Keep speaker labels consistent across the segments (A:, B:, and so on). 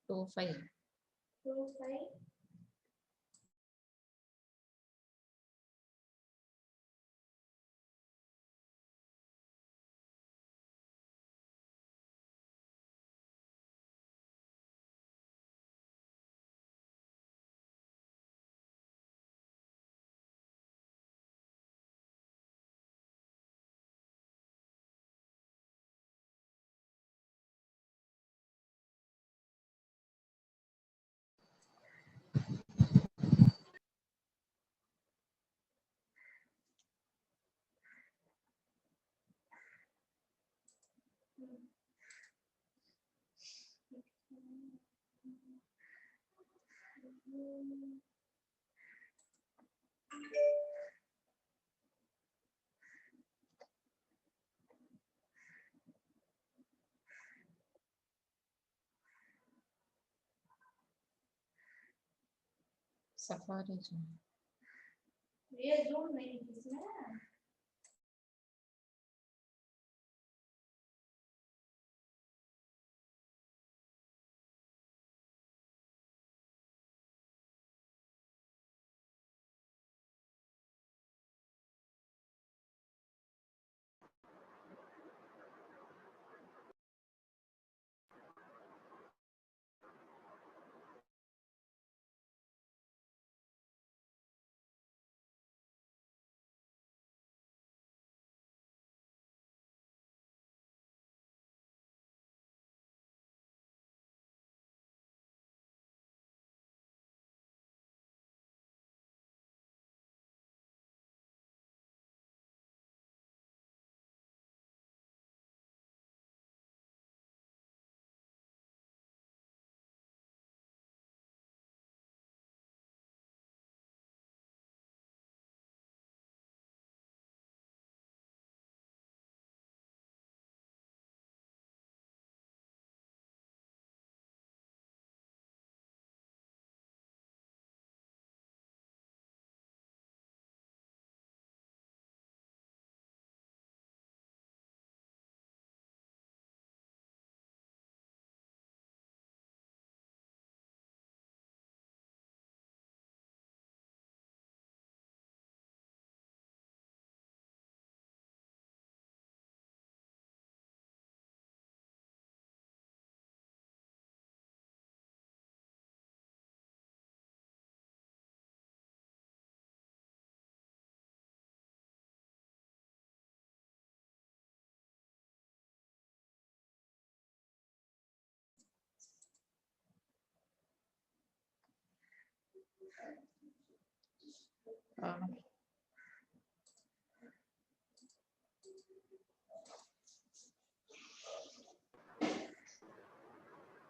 A: 25. Safari.
B: ये zoom नहीं इसमें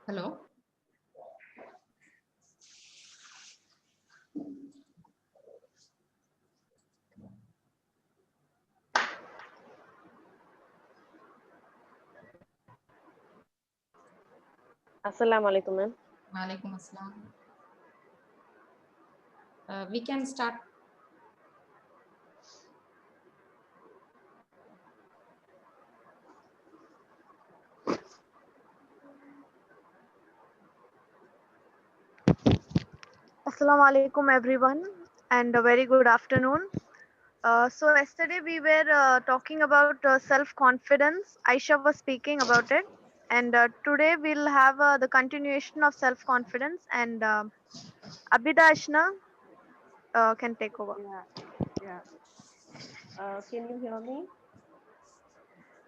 A: Hello.
C: Assalamu alaikum, ma'am.
A: Walaikum assalam. We can start.
D: Assalamu alaikum everyone and a very good afternoon. So yesterday we were talking about self-confidence. Aisha was speaking about it, and today we'll have the continuation of self-confidence, and Abida Ashna can take over.
C: Yeah. Can you hear me?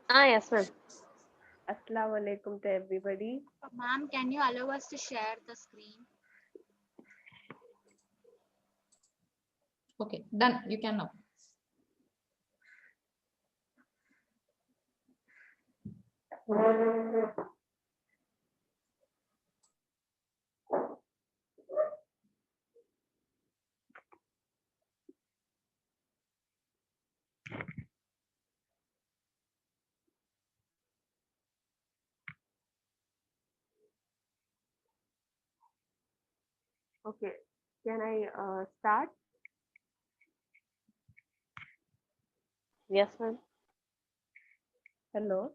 C: Yes, ma'am. Assalamu alaikum to everybody.
B: Ma'am, can you allow us to share the screen?
A: Okay, done. You can now.
C: Okay. Can I start? Yes, ma'am. Hello.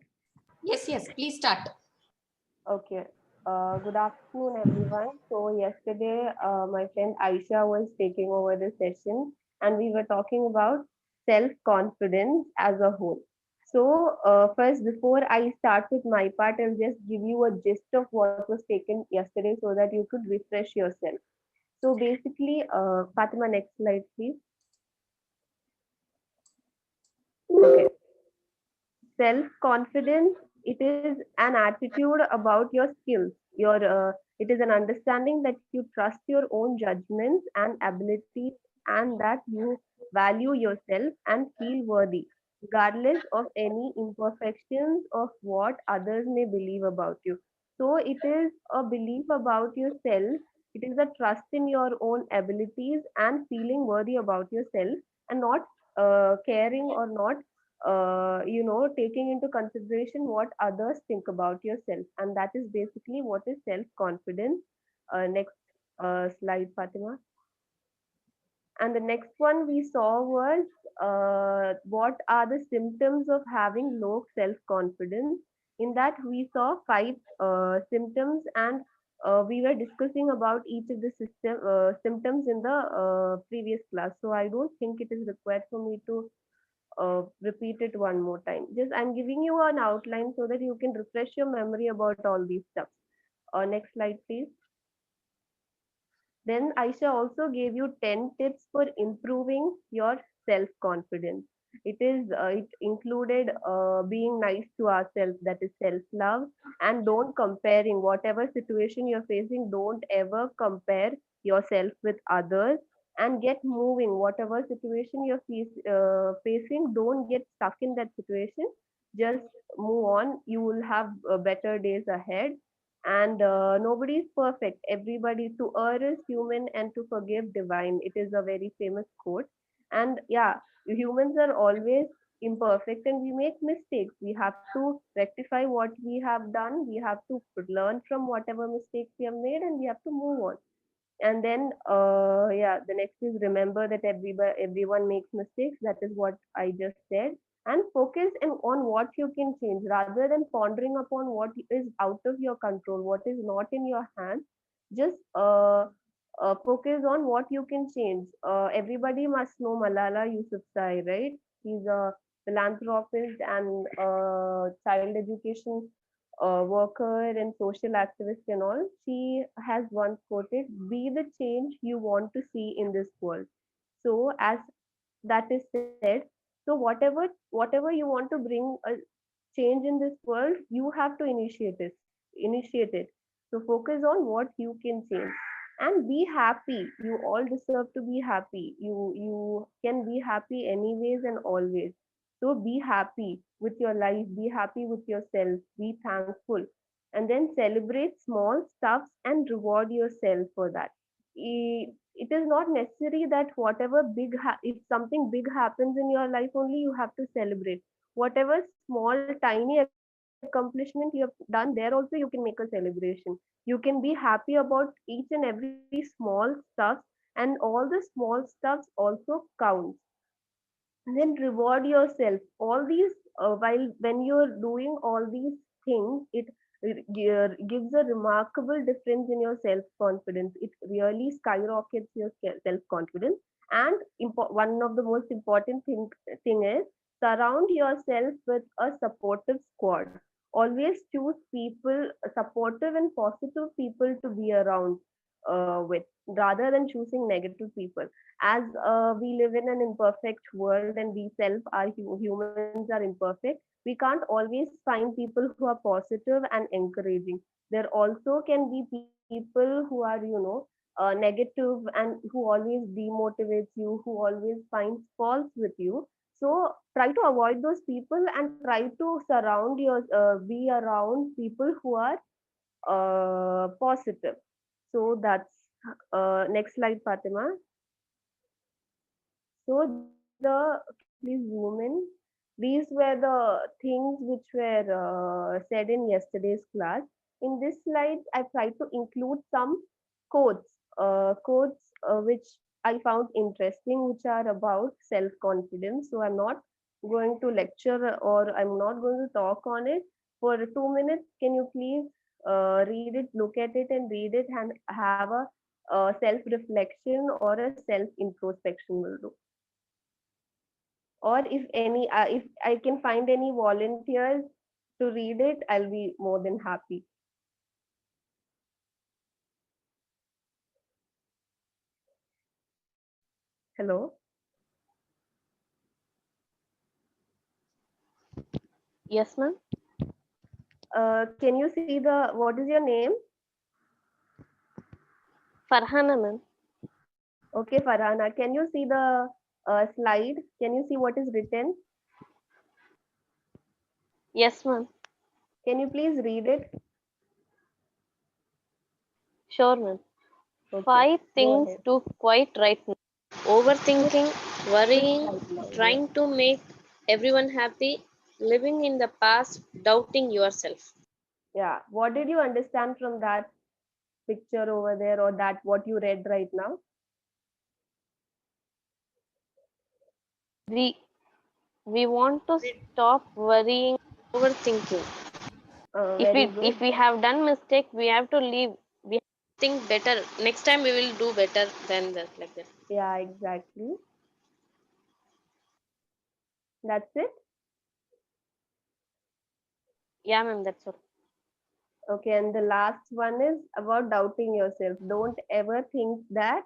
A: Yes, please start.
C: Okay. Good afternoon, everyone. So yesterday, my friend Aisha was taking over the session, and we were talking about self-confidence as a whole. So first, before I start with my part, I'll just give you a gist of what was taken yesterday, so that you could refresh yourself. So basically, Fatima, next slide, please. Okay. Self confidence, it is an attitude about your skills, your it is an understanding that you trust your own judgments and abilities, and that you value yourself and feel worthy regardless of any imperfections of what others may believe about you. So it is a belief about yourself, it is a trust in your own abilities and feeling worthy about yourself, and not caring or not taking into consideration what others think about yourself. And that is basically what is self confidence. Next slide, Fatima. And the next one we saw was what are the symptoms of having low self confidence. In that, we saw five symptoms, and we were discussing about each of the symptoms in the previous class. So I don't think it is required for me to repeat it one more time. Just I'm giving you an outline so that you can refresh your memory about all these stuff. Next slide, please. Then Aisha also gave you 10 tips for improving your self confidence. It included being nice to ourselves, that is self love, and don't comparing whatever situation you're facing. Don't ever compare yourself with others, and get moving. Whatever situation you're facing, don't get stuck in that situation. Just move on. You will have better days ahead, and nobody is perfect. Everybody, to err is human and to forgive divine. It is a very famous quote. And yeah, humans are always imperfect and we make mistakes. We have to rectify what we have done. We have to learn from whatever mistakes we have made, and we have to move on. And then yeah, the next is remember that everyone makes mistakes. That is what I just said. And focus on what you can change rather than pondering upon what is out of your control, what is not in your hands. Just focus on what you can change. Everybody must know Malala Yousafzai, right? He's a philanthropist and child education worker and social activist and all. She has once quoted, "Be the change you want to see in this world." So, as that is said, so whatever you want to bring a change in this world, you have to initiate it. So focus on what you can change and be happy. You all deserve to be happy. You can be happy anyways and always. So be happy with your life, be happy with yourself, be thankful, and then celebrate small stuffs and reward yourself for that. It is not necessary that whatever if something big happens in your life, only you have to celebrate. Whatever small tiny accomplishment you have done, there also you can make a celebration. You can be happy about each and every small stuff, and all the small stuffs also count. Then reward yourself. All these while when you're doing all these things, it gives a remarkable difference in your self confidence. It really skyrockets your self confidence. And one of the most important thing is surround yourself with a supportive squad. Always choose people, supportive and positive people to be around with, rather than choosing negative people. As we live in an imperfect world and we self are humans are imperfect, we can't always find people who are positive and encouraging. There also can be people who are negative and who always demotivates you, who always finds faults with you. So try to avoid those people and try to be around people who are positive. So that's next slide, Fatima. So can you please zoom in? These were the things which were said in yesterday's class. In this slide, I tried to include some quotes, which I found interesting, which are about self-confidence. So I'm not going to lecture or I'm not going to talk on it for 2 minutes. Can you please read it, look at it, and read it, and have a self reflection or a self introspection will do. Or if I can find any volunteers to read it, I'll be more than happy. Hello.
E: Yes, ma'am.
C: Can you see the, what is your name?
E: Farhana, ma'am.
C: Okay, Farhana, can you see the slide? Can you see what is written?
E: Yes, ma'am.
C: Can you please read it?
E: Sure, ma'am.
C: Okay,
E: 5
C: go
E: things
C: ahead.
E: to quit right now. Overthinking,
C: Just
E: worrying,
C: right now, yeah.
E: trying to make everyone happy, living in the past, doubting yourself.
C: Yeah. What did you understand from that picture over there, or that what you read right now?
E: We we want to stop worrying, overthinking. If
C: Very
E: we
C: good.
E: if we have done mistake, we have to leave. We have to think better. Next time we will do better than that, like that.
C: Yeah, exactly. That's it.
E: Yeah, ma'am. That's all.
C: Okay, and the last one is about doubting yourself. Don't ever think that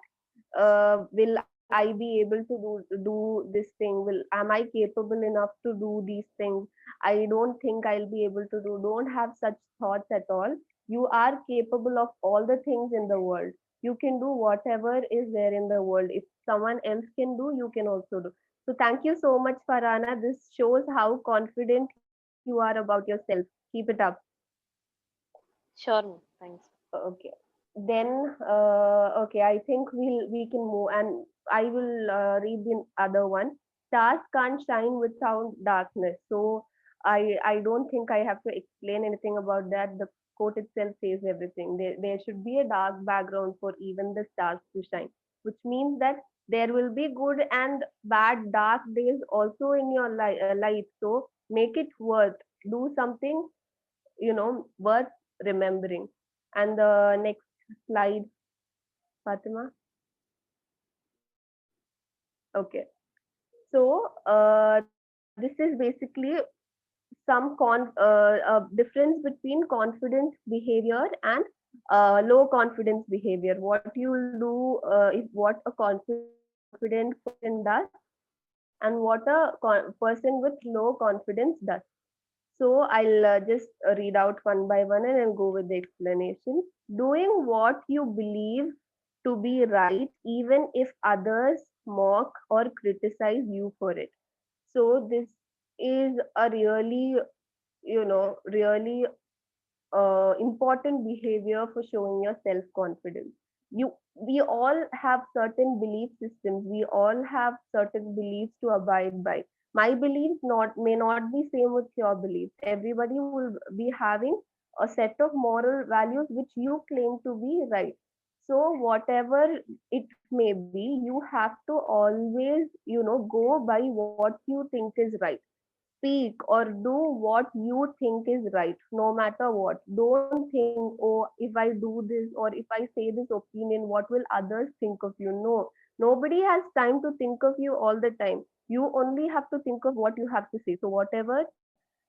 C: will I be able to do this thing? Will am I capable enough to do these things? I don't think I'll be able to do. Don't have such thoughts at all. You are capable of all the things in the world. You can do whatever is there in the world. If someone else can do, you can also do. So thank you so much, Farana. This shows how confident you are about yourself. Keep it up.
E: Sure, ma'am. Thanks.
C: Okay. Then, okay, I think we can move, and I will read the other one. Stars can't shine without darkness. So I don't think I have to explain anything about that. The quote itself says everything. There should be a dark background for even the stars to shine, which means that there will be good and bad dark days also in your life. So make it worth. Do something, worth remembering. And the next slide, Fatima. Okay. So this is basically some difference between confident behavior and low confidence behavior. What you will do is what a confident person does, and what a person with low confidence does. So I'll just read out one by one, and I'll go with the explanation. Doing what you believe to be right, even if others mock or criticize you for it. So this is a really, really important behavior for showing your self confidence. We all have certain belief systems. We all have certain beliefs to abide by. My beliefs not may not be same with your beliefs. Everybody will be having a set of moral values which you claim to be right. So whatever it may be, you have to always, go by what you think is right. Speak or do what you think is right, no matter what. Don't think, oh, if I do this or if I say this opinion, what will others think of you? No, nobody has time to think of you all the time. You only have to think of what you have to say. So, whatever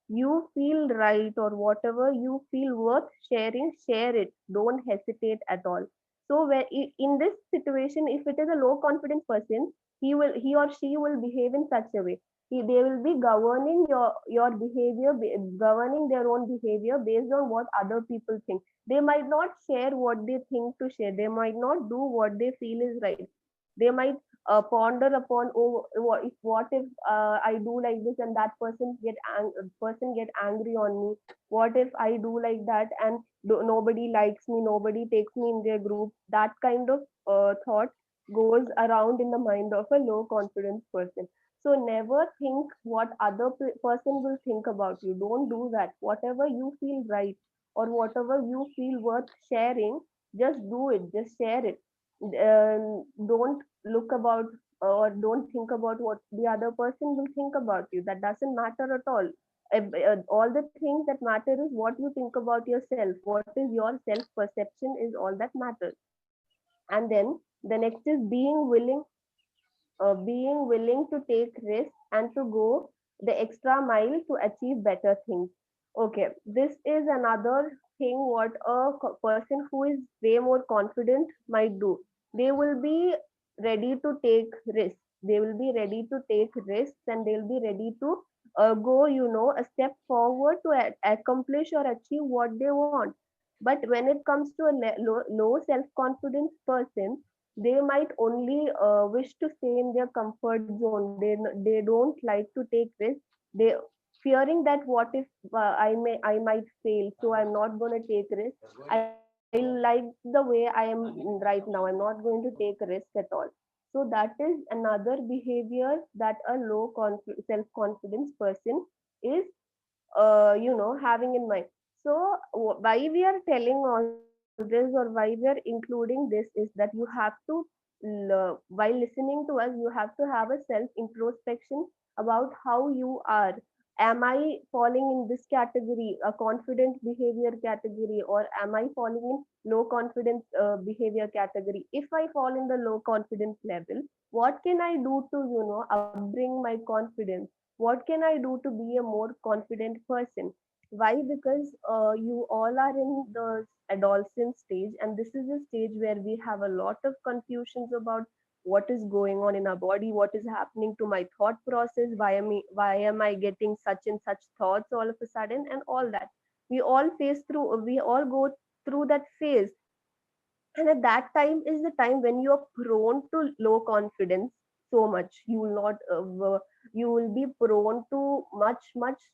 C: you feel right or whatever you feel worth sharing, share it. Don't hesitate at all. So where in this situation, if it is a low confidence person, he or she will behave in such a way. They will be governing your behavior, governing their own behavior based on what other people think. They might not share what they think to share. They might not do what they feel is right. They might ponder upon, oh, what if I do like this and that person get angry on me. What if I do like that and nobody likes me, nobody takes me in their group? That kind of thought goes around in the mind of a low confidence person. So never think what other person will think about you. Don't do that. Whatever you feel right or whatever you feel worth sharing, just do it, just share it. Don't look about or don't think about what the other person will think about you. That doesn't matter at all. All the things that matter is what you think about yourself, what is your self perception is all that matters. And then the next is being willing to take risks and to go the extra mile to achieve better things. Okay, this is another thing what a person who is way more confident might do. They will be ready to take risks. They will be ready to take risks and they'll be ready to go, a step forward to accomplish or achieve what they want. But when it comes to a low self confidence person, they might only wish to stay in their comfort zone. They don't like to take risks. They fearing that what if I might fail, so I'm not going to take risks. I like the way I am right now. I'm not going to take risk at all. So that is another behavior that a low self confidence person is having in mind. So why we are telling all this, or why we are including this, is that you have to while listening to us, you have to have a self introspection about how you are. Am I falling in this category, a confident behavior category, or am I falling in low confidence behavior category? If I fall in the low confidence level, what can I do to upbring my confidence? What can I do to be a more confident person? Why? Because you all are in the adolescent stage, and this is a stage where we have a lot of confusions about what is going on in our body, what is happening to my thought process, why am I getting such and such thoughts all of a sudden, and all that. We all go through that phase, and at that time is the time when you are prone to low confidence so much. You will not you will be prone to much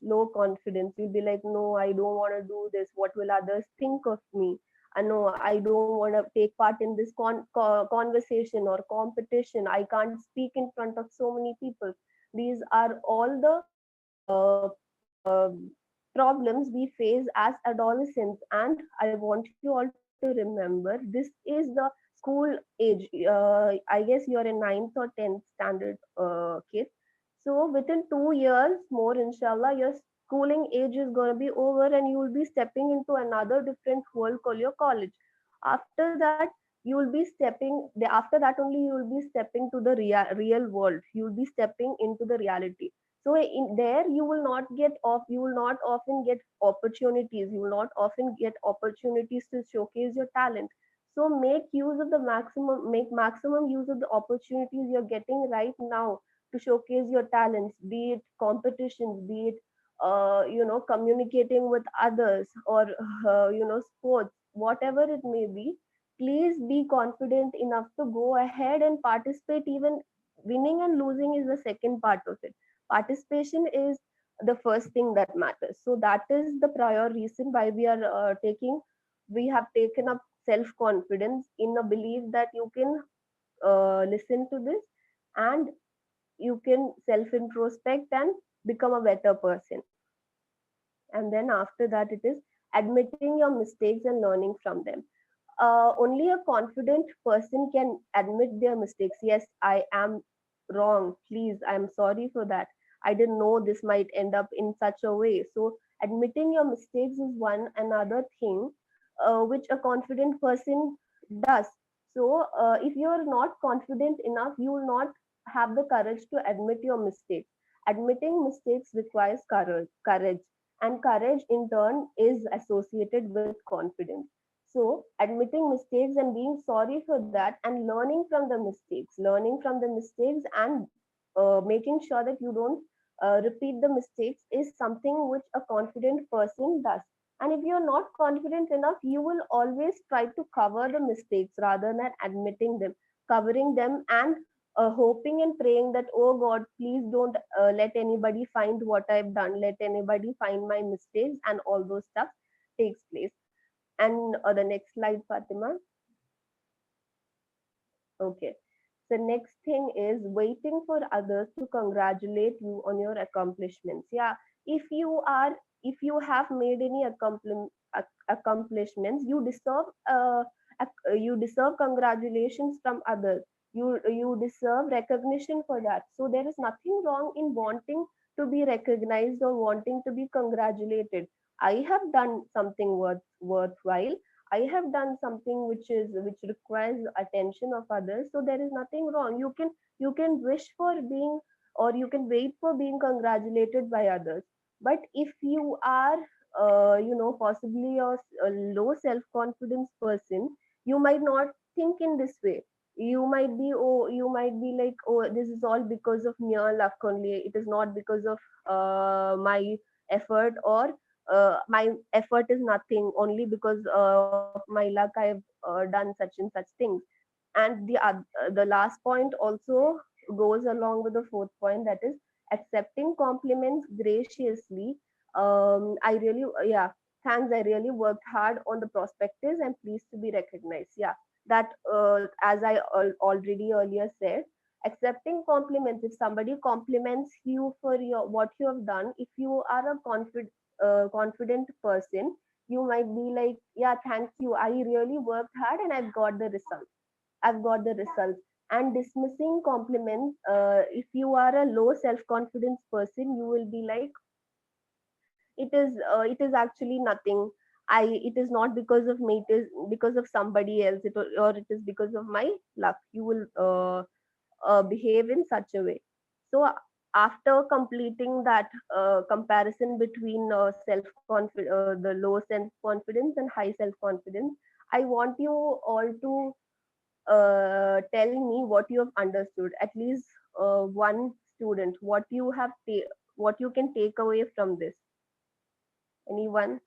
C: low confidence. You'll be like, no, I don't want to do this. What will others think of me? I know I don't want to take part in this conversation or competition. I can't speak in front of so many people. These are all the uh, uh, problems we face as adolescents, and I want you all to remember this is the school age. I guess you're in ninth or 10th standard kid. So within 2 years more, inshallah, your schooling age is going to be over and you will be stepping into another different world called your college. After that, you will be after that only you will be stepping to the real world. You will be stepping into the reality. So in there you will not often get opportunities. You will not often get opportunities to showcase your talent. So make maximum use of the opportunities you're getting right now to showcase your talents, be it competitions, be it communicating with others, or sports, whatever it may be. Please be confident enough to go ahead and participate. Even winning and losing is the second part of it. Participation is the first thing that matters. So that is the prior reason why we have taken up self confidence, in a belief that you can listen to this, and you can self introspect and become a better person. And then after that, it is admitting your mistakes and learning from them. Only a confident person can admit their mistakes. Yes, I am wrong. Please, I'm sorry for that. I didn't know this might end up in such a way. So, admitting your mistakes is one another thing which a confident person does. So, if you're not confident enough, you will not have the courage to admit your mistakes. Admitting mistakes requires courage, and courage in turn is associated with confidence. So, admitting mistakes and being sorry for that, and learning from the mistakes, and making sure that you don't repeat the mistakes is something which a confident person does. And if you're not confident enough, you will always try to cover the mistakes rather than admitting them, covering them, and hoping and praying that, oh God, please don't let anybody find what I've done, let anybody find my mistakes, and all those stuff takes place. And the next slide, Fatima. Okay. The next thing is waiting for others to congratulate you on your accomplishments. Yeah, if you are, if you have made any accomplishments, you deserve congratulations from others. You deserve recognition for that. So there is nothing wrong in wanting to be recognized or wanting to be congratulated. I have done something worthwhile. I have done something which requires attention of others. So there is nothing wrong. You can wish for being, or you can wait for being congratulated by others. But if you are possibly a low self confidence person, you might not think in this way. You might be like, oh, this is all because of mere luck only. It is not because of my effort, or my effort is nothing only because of my luck I have done such and such things. And the last point also goes along with the fourth point, that is accepting compliments graciously. I really, yeah, thanks, I really worked hard on the prospectus and pleased to be recognized. Yeah, that as I already earlier said, accepting compliments. If somebody compliments you for your what you have done, if you are a confident person, you might be like, yeah, thank you, I really worked hard and I've got the results. And dismissing compliments, if you are a low self confidence person, you will be like, it is actually nothing. It is not because of me, it is because of somebody else, or it is because of my luck. You will behave in such a way. So after completing that comparison between the low self confidence and high self confidence, I want you all to tell me what you have understood. At least one student, what you can take away from this. Anyone?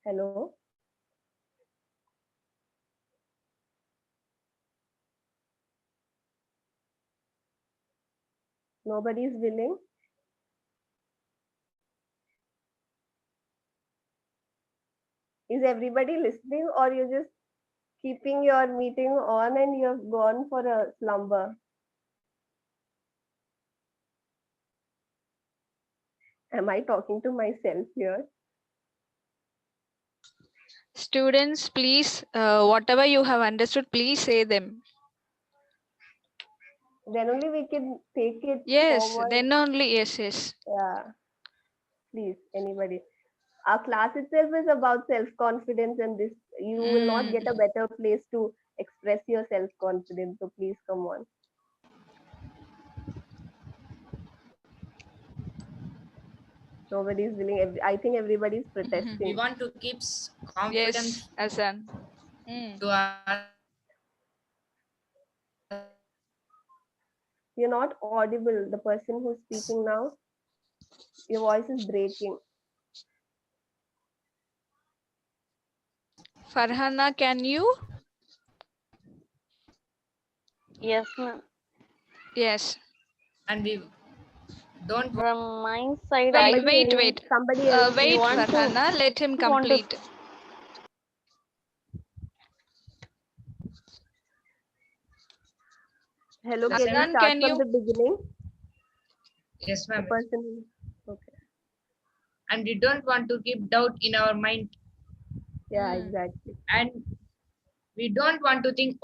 C: Hello? Nobody is willing? Is everybody listening, or you're just keeping your meeting on and you've gone for a slumber? Am I talking to myself here?
F: Students, please, whatever you have understood, please say them.
C: Then only we can take it
F: Yes,
C: forward.
F: then only, yes.
C: Yeah, please, anybody. Our class itself is about self confidence, and this you will not get a better place to express your self confidence. So please come on. Nobody is willing. I think everybody is
A: We
C: protesting.
A: want to keep confidence
F: Yes, Azan.
A: to
C: You're not audible. The person who's speaking now, your voice is breaking.
F: Farhana, can you?
E: Yes, ma'am.
F: Yes.
A: and we don't
E: From my side, I
F: Wait.
C: Somebody else.
E: we
F: Wait,
E: want to
F: Farhana, let him
E: want to
F: complete.
C: Hello, can we
F: Azan,
C: start
F: can
C: from
F: you?
C: the beginning?
A: yes,
C: The
A: ma'am.
C: person. Okay.
A: And we don't want to keep doubt in our mind,
C: Yeah, exactly.
A: and we don't want to
C: Yeah,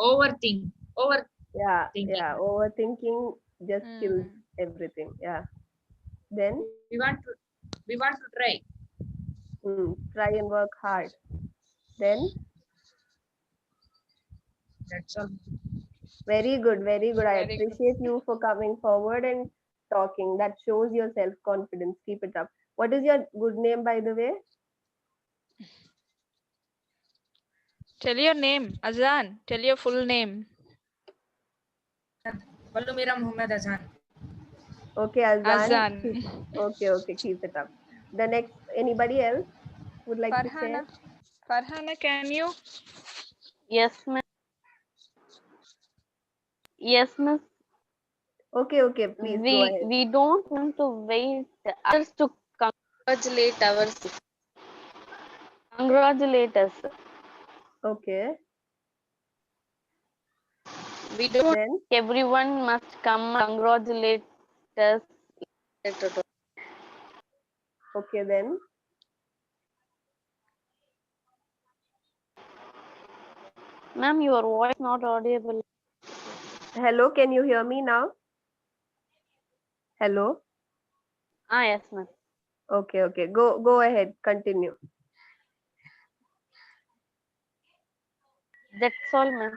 A: overthinking.
C: yeah. Overthinking just kills everything. Yeah. Then
A: We want to try.
C: try and work hard. Then
A: That's all.
C: very good, very good. I
F: Very good.
C: appreciate you for coming forward and talking. That shows your self confidence. Keep it up. What is your good name, by the way?
F: Tell your name, Azan. Tell your full name.
A: Walumira Muhammad Azan.
C: Okay, Azan.
F: Azan.
C: Okay, okay. Keep it up. The next, anybody else would like to share?
F: Farhana, can you?
E: yes, ma'am. Yes, miss.
C: Okay, okay. Please go ahead.
E: We don't want to wait others to congratulate ourselves. Congratulate us.
C: Okay.
E: We don't.
C: Then
E: Everyone must come and congratulate us.
C: okay, then
E: Ma'am, your voice not audible.
C: hello. Can you hear me now? Hello.
E: Yes, ma'am.
C: Okay, okay. Go ahead. Continue.
E: That's all, ma'am.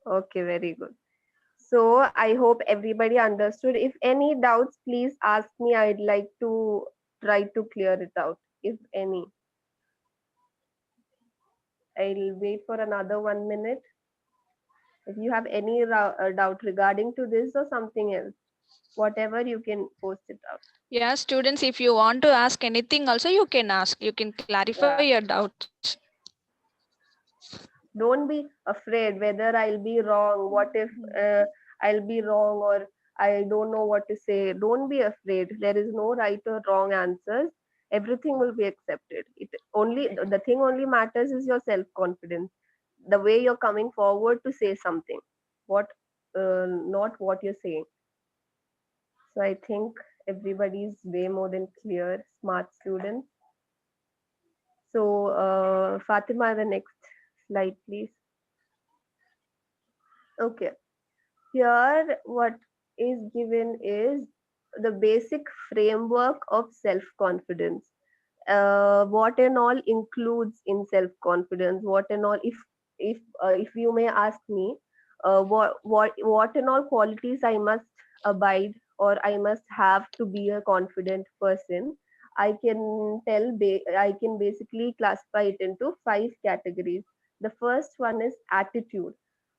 C: Okay, very good. So I hope everybody understood. If any doubts, please ask me. I'd like to try to clear it out. If any, I'll wait for another 1 minute. If you have any doubt regarding to this or something else, whatever, you can post it out.
F: Yeah, students, if you want to ask anything, also you can ask. You can clarify
C: Yeah.
F: your doubts.
C: Don't be afraid whether I'll be wrong. What if I'll be wrong, or I don't know what to say? Don't be afraid. There is no right or wrong answers. Everything will be accepted. It only, the thing only matters is your self confidence, the way you're coming forward to say something, what not what you're saying. So I think everybody is way more than clear, smart students. So Fatima, the next slide, please. Okay. Here, what is given is the basic framework of self confidence. What and all includes in self confidence? What and all, if you may ask me, what and all qualities I must abide or I must have to be a confident person? I can basically classify it into 5 categories. The first one is attitude.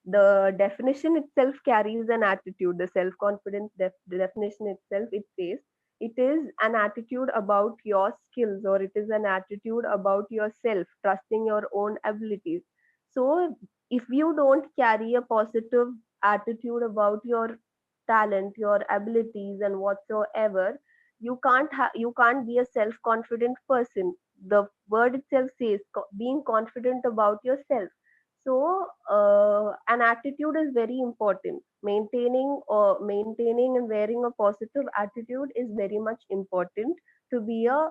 C: The definition itself carries an attitude. The self confidence the definition itself, it says it is an attitude about your skills, or it is an attitude about yourself, trusting your own abilities. So if you don't carry a positive attitude about your talent, your abilities, and whatsoever, you can't be a self confident person. The word itself says being confident about yourself. So an attitude is very important. Maintaining and wearing a positive attitude is very much important to be a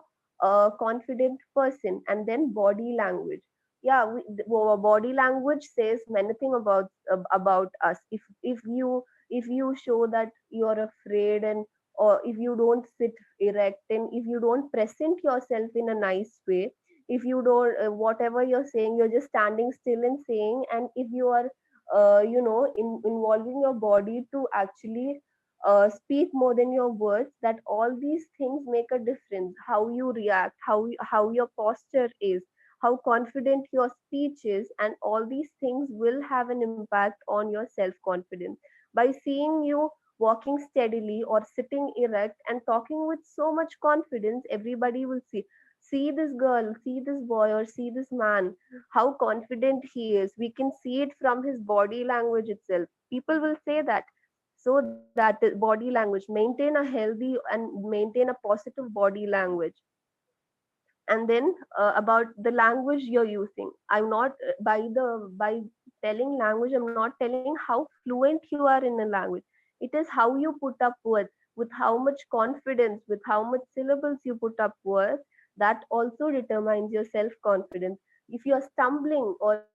C: confident person. And then body language. Yeah, body language says many things about us. If you show that you're afraid, and or if you don't sit erect, and if you don't present yourself in a nice way, if you don't whatever you're saying, you're just standing still and saying, and if you are involving your body to actually speak more than your words, that all these things make a difference. How you react, how your posture is, how confident your speech is, and all these things will have an impact on your self confidence. By seeing you walking steadily or sitting erect and talking with so much confidence, everybody will see this girl, see this boy, or see this man, how confident he is. We can see it from his body language itself. People will say that. So that is body language. Maintain a healthy and maintain a positive body language. And then about the language you're using, I'm not by telling language, I'm not telling how fluent you are in a language. It is how you put up with how much confidence, with how much syllables you put up with. That also determines your self confidence. If you're stumbling, or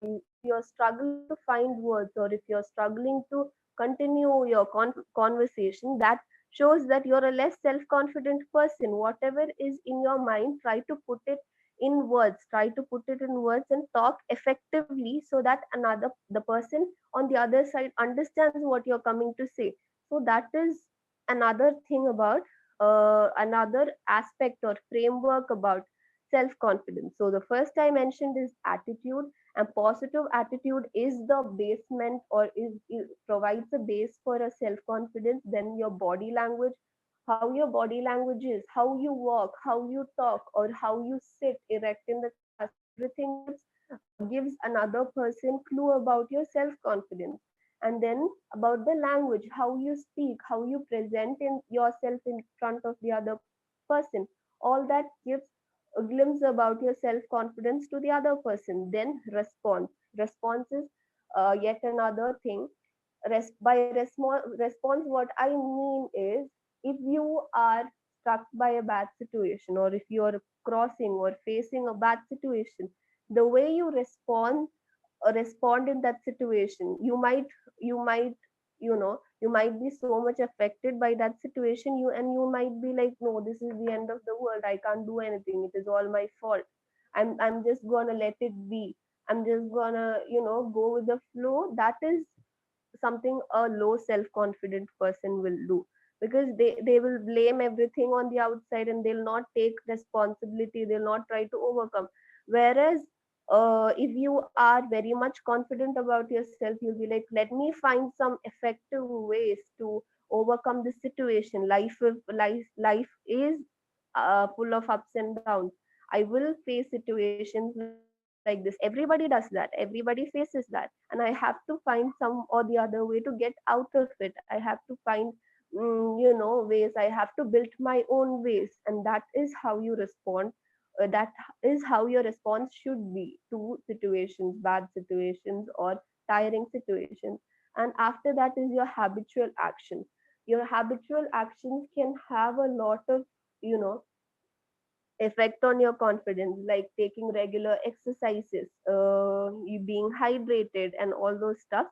C: if you're struggling to find words, or if you're struggling to continue your conversation, that shows that you're a less self confident person. Whatever is in your mind, try to put it in words, try to put it in words and talk effectively, so that the person on the other side understands what you're coming to say. So that is another thing about another aspect or framework about self confidence. So the first I mentioned is attitude, and positive attitude is the basement, or provides a base for a self confidence. Then your body language, how your body language is, how you walk, how you talk, or how you sit erect in the class, everything gives another person clue about your self confidence. And then about the language, how you speak, how you present in yourself in front of the other person, all that gives a glimpse about your self confidence to the other person. Then response is yet another thing. Response, what I mean is, if you are struck by a bad situation, or if you are crossing or facing a bad situation, the way you respond in that situation, you might you know You might be so much affected by that situation, you might be like, no, this is the end of the world, I can't do anything, it is all my fault. I'm just gonna let it be. I'm just gonna, go with the flow. That is something a low self confident person will do, because they will blame everything on the outside, and they'll not take responsibility, they'll not try to overcome. Whereas if you are very much confident about yourself, you'll be like, let me find some effective ways to overcome this situation. Life is full of ups and downs. I will face situations like this. Everybody does that, everybody faces that, and I have to find some or the other way to get out of it. I have to find ways. I have to build my own ways, and that is how you respond. That is how your response should be to situations, bad situations or tiring situations. And after that is your habitual actions. Your habitual actions can have a lot of, you know effect on your confidence, like taking regular exercises, you being hydrated, and all those stuff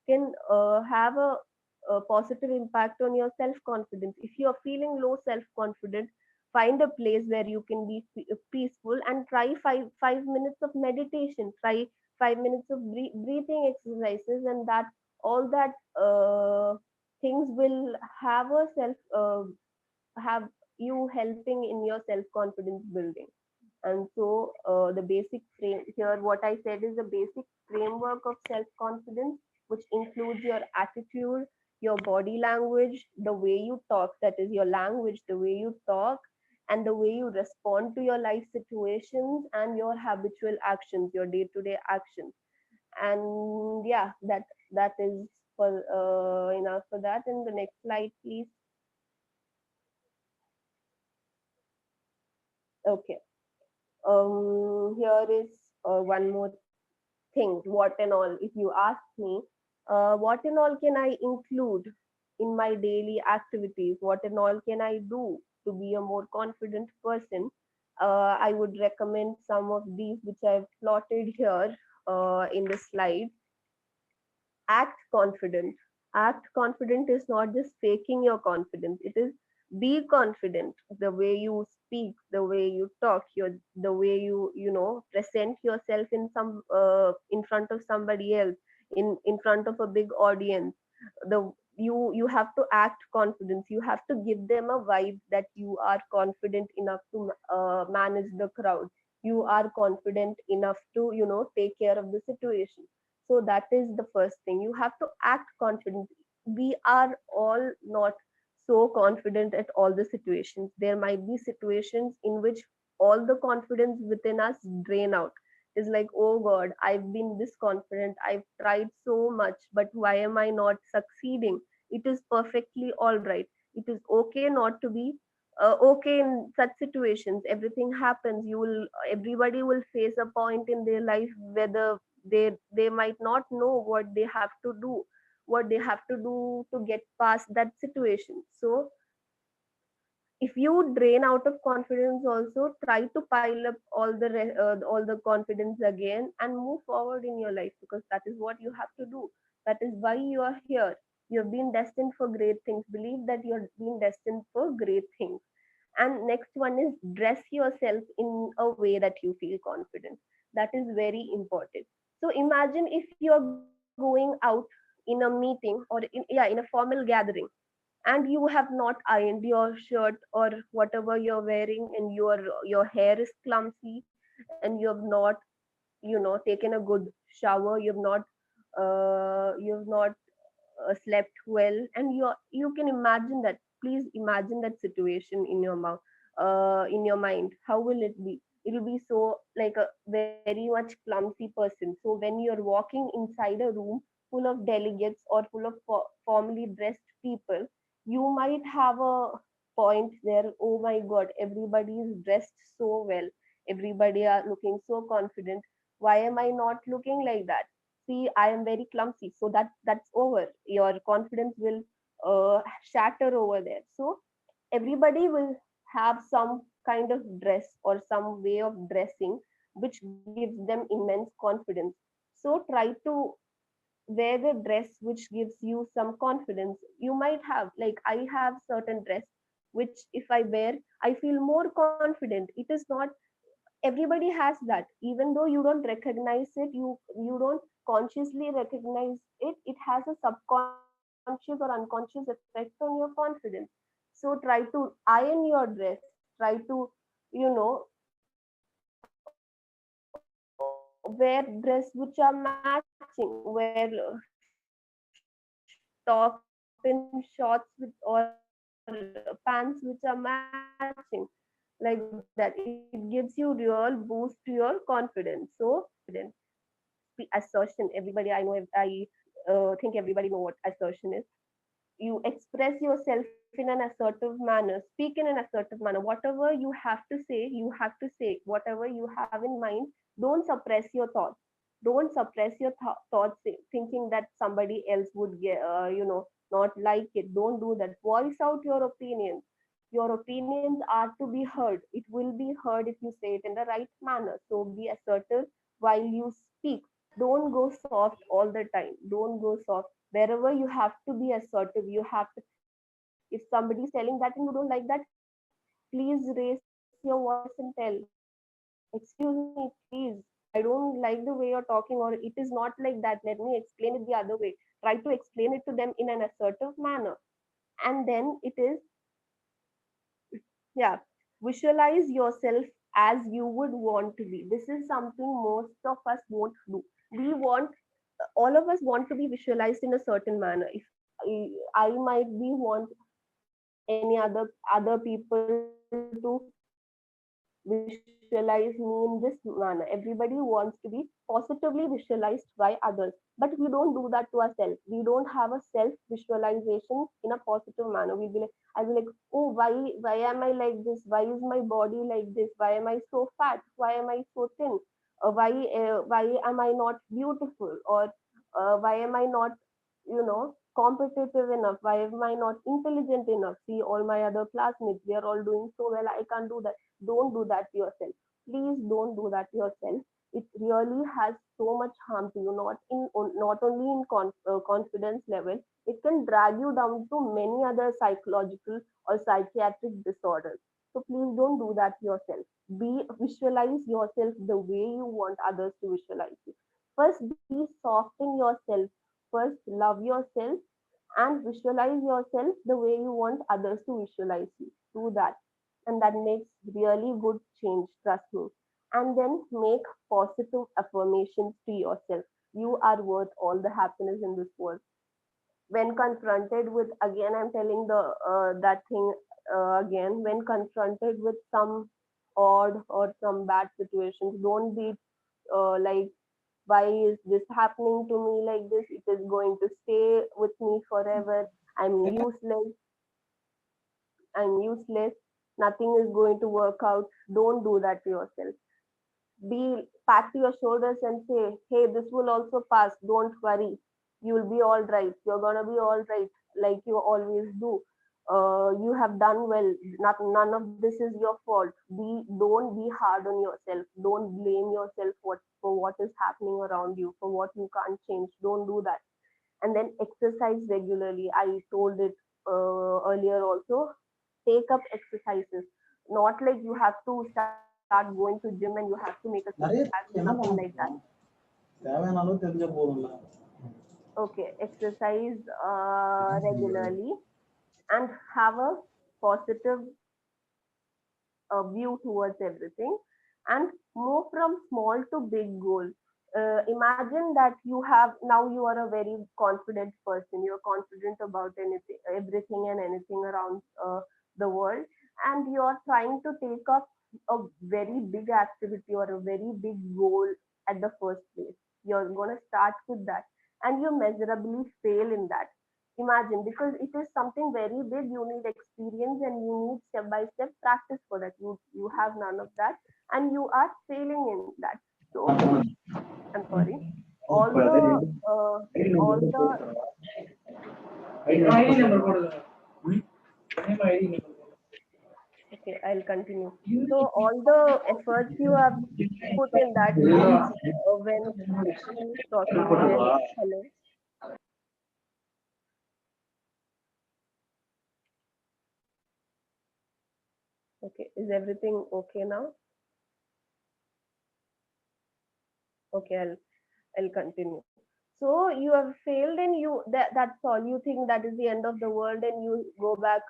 C: can have a positive impact on your self confidence. If you are feeling low self confident, find a place where you can be peaceful, and try five minutes of meditation, try 5 minutes of breathing exercises, and that all that things will have a self have you helping in your self confidence building. And so the basic frame here, what I said, is the basic framework of self confidence, which includes your attitude, your body language, the way you talk, that is your language, the way you talk, and the way you respond to your life situations, and your habitual actions, your day to day actions. And yeah, that is for enough for that. In the next slide, please. Okay. Here is one more thing. What and all, if you ask me, what and all can I include in my daily activities? What and all can I do to be a more confident person? I would recommend some of these which I've plotted here in the slide. Act confident. Act confident is not just faking your confidence, it is be confident. The way you speak, the way you talk, the way you present yourself in in front of somebody else, in front of a big audience. The you you have to act confidence. You have to give them a vibe that you are confident enough to manage the crowd. You are confident enough to take care of the situation. So that is the first thing. You have to act confident. We are all not so confident at all the situations. There might be situations in which all the confidence within us drain out. Is like, oh God, I've been this confident, I've tried so much, but why am I not succeeding? It is perfectly all right. It is okay not to be okay in such situations. Everything happens. Everybody will face a point in their life where they might not know what they have to do, what they have to do to get past that situation. So if you drain out of confidence, also try to pile up all the confidence again and move forward in your life, because that is what you have to do. That is why you are here. You have been destined for great things. Believe that you are being destined for great things. And next one is dress yourself in a way that you feel confident. That is very important. So imagine if you are going out in a meeting, or in a formal gathering, and you have not ironed your shirt or whatever you're wearing, and your hair is clumsy, and you have not taken a good shower, you've not slept well, and you can imagine that. Please imagine that situation in your mouth, in your mind. How will it be? It will be so like a very much clumsy person. So when you're walking inside a room full of delegates or full of formally dressed people, you might have a point there. Oh my God, everybody is dressed so well, everybody are looking so confident. Why am I not looking like that? See, I am very clumsy. So that's over. Your confidence will shatter over there. So everybody will have some kind of dress or some way of dressing which gives them immense confidence. So try to wear the dress which gives you some confidence. You might have, like, I have certain dress which if I wear, I feel more confident. It is not, everybody has that. Even though you don't recognize it, you don't consciously recognize it, it has a subconscious or unconscious effect on your confidence. So try to iron your dress, try to, wear dress which are matching, wear top and shorts with, or pants which are matching, like that. It gives you real boost to your confidence. So assertion, everybody, I know, think everybody know what assertion is. You express yourself in an assertive manner, speak in an assertive manner. Whatever you have to say, you have to say. Whatever you have in mind, don't suppress your thoughts. Don't suppress your thoughts, thinking that somebody else would get, not like it. Don't do that. Voice out your opinions. Your opinions are to be heard. It will be heard if you say it in the right manner. So be assertive while you speak. Don't go soft all the time. Don't go soft. Wherever you have to be assertive, you have to. If somebody is telling that and you don't like that, please raise your voice and tell, excuse me, please, I don't like the way you're talking, or it is not like that. Let me explain it the other way. Try to explain it to them in an assertive manner. And then it is, yeah, visualize yourself as you would want to be. This is something most of us won't do. We want, all of us want to be visualized in a certain manner. If I might be want any other people to visualize me in this manner. Everybody wants to be positively visualized by others, but we don't do that to ourselves. We don't have a self visualization in a positive manner. We'll be like, I'll be like, oh, why am I like this? Why is my body like this? Why am I so fat? Why am I so thin? Why am I not beautiful? Or why am I not, competitive enough? Why am I not intelligent enough? See, all my other classmates, they are all doing so well, I can't do that. Don't do that to yourself. Please don't do that to yourself. It really has so much harm to you, not only in confidence level. It can drag you down to many other psychological or psychiatric disorders. So please don't do that to yourself. Visualize yourself the way you want others to visualize you. First, be soft in yourself. First, love yourself and visualize yourself the way you want others to visualize you. Do that. And that makes really good change, trust me. And then make positive affirmations to yourself. You are worth all the happiness in this world. When confronted with, again, I'm telling the that thing again, when confronted with some odd or some bad situations, don't be like, why is this happening to me like this? It is going to stay with me forever. I'm useless. I'm useless. Nothing is going to work out. Don't do that to yourself. Be pat your shoulders and say, hey, this will also pass. Don't worry. You'll be all right. You're gonna be all right, like you always do. You have done well. None of this is your fault. Don't be hard on yourself. Don't blame yourself for what is happening around you, for what you can't change. Don't do that. And then exercise regularly. I told it earlier also. Take up exercises. Not like you have to start going to gym and you have to make a six pack,
G: நிறைய
C: nothing
G: என்ன
C: like
G: பண்ண
C: that.
G: போறோம் தேவையான அளவு தெரிஞ்ச போதும்ல
C: Okay, exercise regularly and have a positive view towards everything, and move from small to big goals. Imagine that you have, now you are a very confident person. You're confident about anything, everything and anything around the world, and you're trying to take up a very big activity or a very big goal at the first place. You're going to start with that, and you measurably fail in that. Imagine, because it is something very big, you need experience and you need step by step practice for that. You have none of that, and you are failing in that. So I'm sorry. All the all the okay, I'll continue. So all the efforts you have put in that, when please talking, hello. Okay, is everything okay now? Okay, I'll continue. So you have failed and that's all. You think that is the end of the world and you go back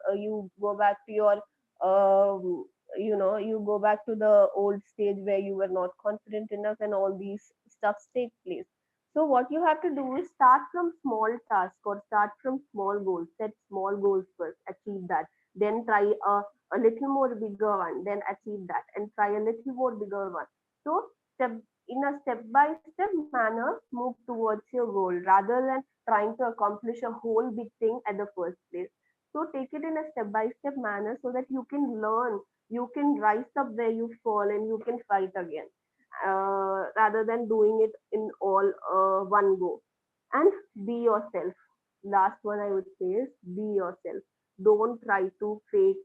C: to your um, you go back to the old stage where you were not confident enough and all these stuffs take place. So what you have to do is start from small tasks or start from small goals. Set small goals first, achieve that. Then try a little more bigger one, then achieve that and try a little more bigger one. So step in a step by step manner move towards your goal rather than trying to accomplish a whole big thing at the first place. So take it in a step by step manner so that you can learn, you can rise up where you fall and you can fight again, rather than doing it in all one go. And be yourself. Last one I would say is be yourself. Don't try to fake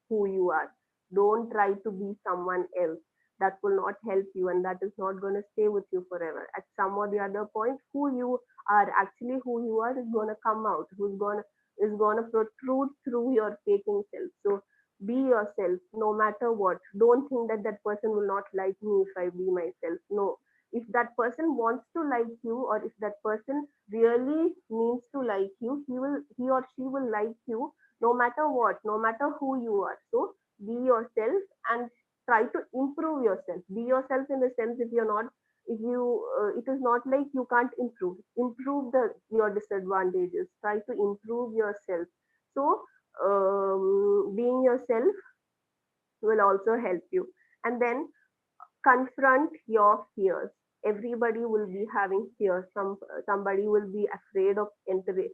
C: who you are. Don't try to be someone else. That will not help you and that is not going to stay with you forever. At some or the other point, who you are actually, who you are is going to come out, is going to protrude through your faking self. So be yourself no matter what. Don't think that that person will not like me if I be myself. No, if that person wants to like you or if that person really means to like you, he or she will like you no matter what, no matter who you are. So be yourself and try to improve yourself. Be yourself in the sense if you're not, if you, it is not like you can't improve. Improve your disadvantages. Try to improve yourself. So being yourself will also help you. And then confront your fears. Everybody will be having fears. Somebody will be afraid of entering,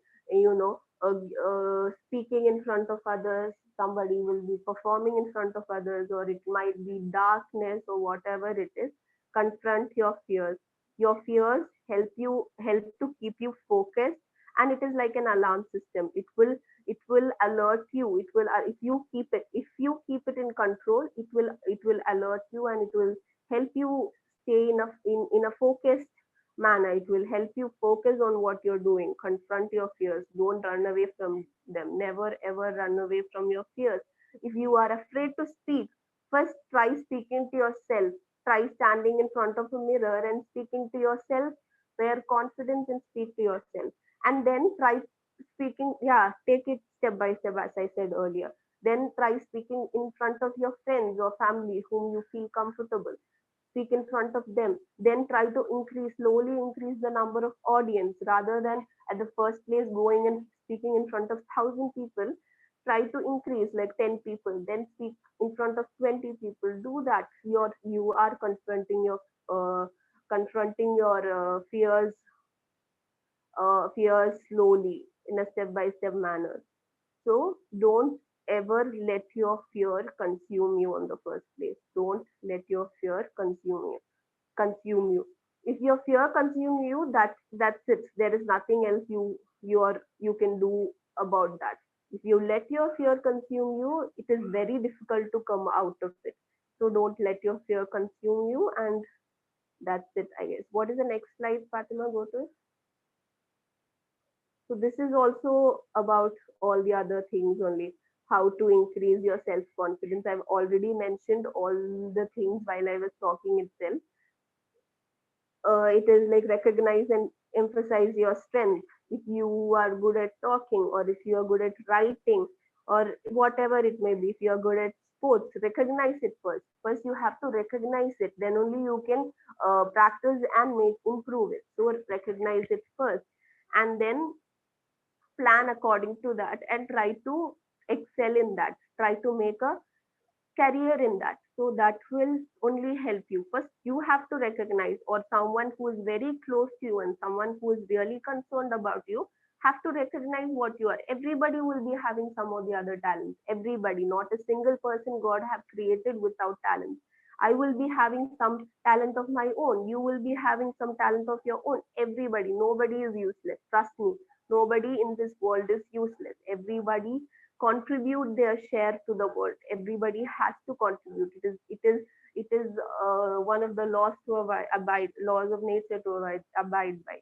C: speaking in front of others. Somebody will be performing in front of others, or it might be darkness or whatever it is. Confront your fears. Your fears help to keep you focused, and it is like an alarm system. It will alert you. It will if you keep it in control, it will alert you and it will help you stay in a focused manner. It will help you focus on what you're doing. Confront your fears. Don't run away from them. Never ever run away from your fears. If you are afraid to speak, first try speaking to yourself. Try standing in front of a mirror and speaking to yourself. Wear confidence and speak to yourself. And then try speaking, yeah, take it step by step as I said earlier. Then try speaking in front of your friends or family whom you feel comfortable. Speak in front of them. Then try to slowly increase the number of audience rather than at the first place going and speaking in front of 1,000 people. Try to increase like 10 people, then speak in front of 20 people. Do that. You are confronting your fears slowly in a step by step manner. So don't ever let your fear consume you on the first place. Don't let your fear consume you. If your fear consume you, that's it. There is nothing else you can do about that. If you let your fear consume you, it is very difficult to come out of it. So don't let your fear consume you, and that's it, I guess. What is the next slide, Fatima? Go to it. So this is also about all the other things only. How to increase your self confidence. I've already mentioned all the things while I was talking itself. It is like recognize and emphasize your strength. If you are good at talking, or if you are good at writing, or whatever it may be, if you are good at sports, recognize it first. First, you have to recognize it. Then only you can practice and improve it. So recognize it first, and then plan according to that and try to excel in that. Try to make a career in that. So that will only help you. First, you have to recognize, or someone who is very close to you and someone who is really concerned about you have to recognize what you are. Everybody will be having some of the other talents. Everybody, not a single person God have created without talent. I will be having some talent of my own. You will be having some talent of your own. Everybody, nobody is useless. Trust me, nobody in this world is useless. Everybody contribute their share to the world. Everybody has to contribute. It is one of the laws to abide, laws of nature to abide by.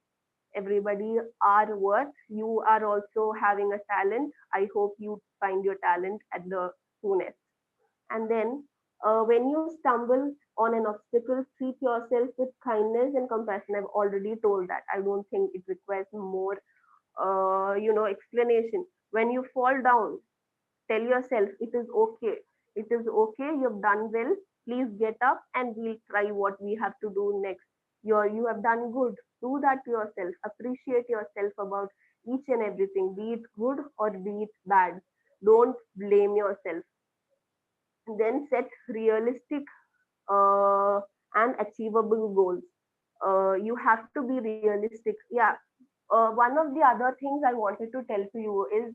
C: Everybody are worth. You are also having a talent. I hope you find your talent at the soonest. And then when you stumble on an obstacle, treat yourself with kindness and compassion. I've already told that. I don't think it requires more, explanation. When you fall down, tell yourself it is okay. It is okay. You've done well. Please get up and we'll try what we have to do next. You have done good. Do that to yourself. Appreciate yourself about each and everything, be it good or be it bad. Don't blame yourself. Then set realistic uh, and achievable goals. You have to be realistic. Yeah. One of the other things I wanted to tell to you is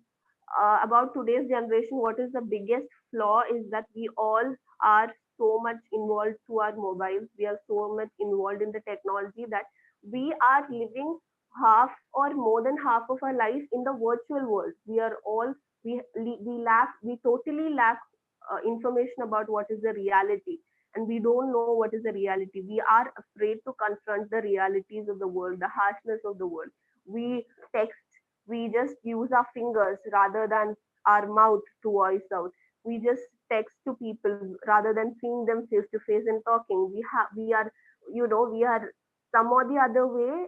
C: about today's generation. What is the biggest flaw is that we all are so much involved through our mobiles. We are so much involved in the technology that we are living half or more than half of our life in the virtual world. We are all we totally lack information about what is the reality, and we don't know what is the reality. We are afraid to confront the realities of the world, the harshness of the world. We text, we just use our fingers rather than our mouth to voice out. We just text to people rather than seeing them face to face and talking. We are, we are some or the other way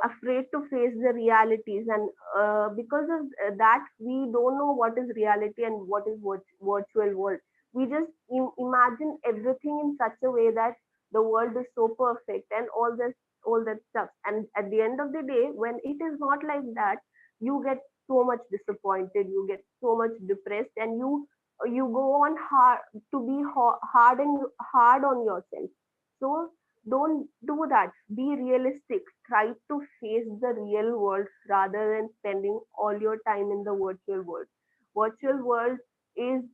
C: afraid to face the realities, and because of that we don't know what is reality and what is virtual world. We just imagine everything in such a way that the world is so perfect and all that stuff, and at the end of the day when it is not like that, you get so much disappointed, you get so much depressed, and you go on hard to be hard on yourself. So don't do that. Be realistic. Try to face the real world rather than spending all your time in the virtual world. Virtual world is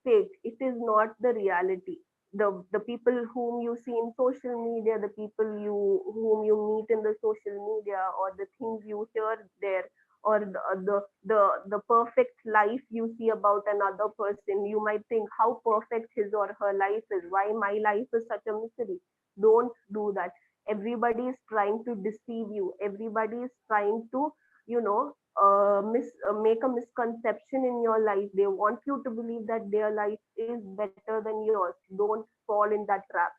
C: fake. It is not the reality. The people whom you see in social media, the people whom you meet in the social media, or the things you hear there, or the perfect life you see about another person, you might think how perfect his or her life is. Why my life is such a misery? Don't do that. Everybody is trying to deceive you. Everybody is trying to, you know, make a misconception in your life. They want you to believe that their life is better than yours. Don't fall in that trap.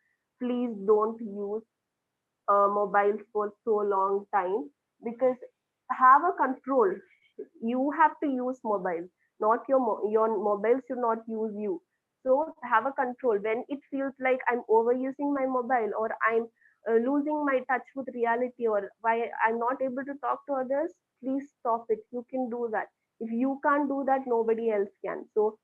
C: Please don't use mobiles for so long time, because have a control. You have to use mobile, not your mobile should not use you. So have a control. When it feels like I'm overusing my mobile, or I'm losing my touch with reality, or why I'm not able to talk to others, please stop it. You can do that. If you can't do that, nobody else can. So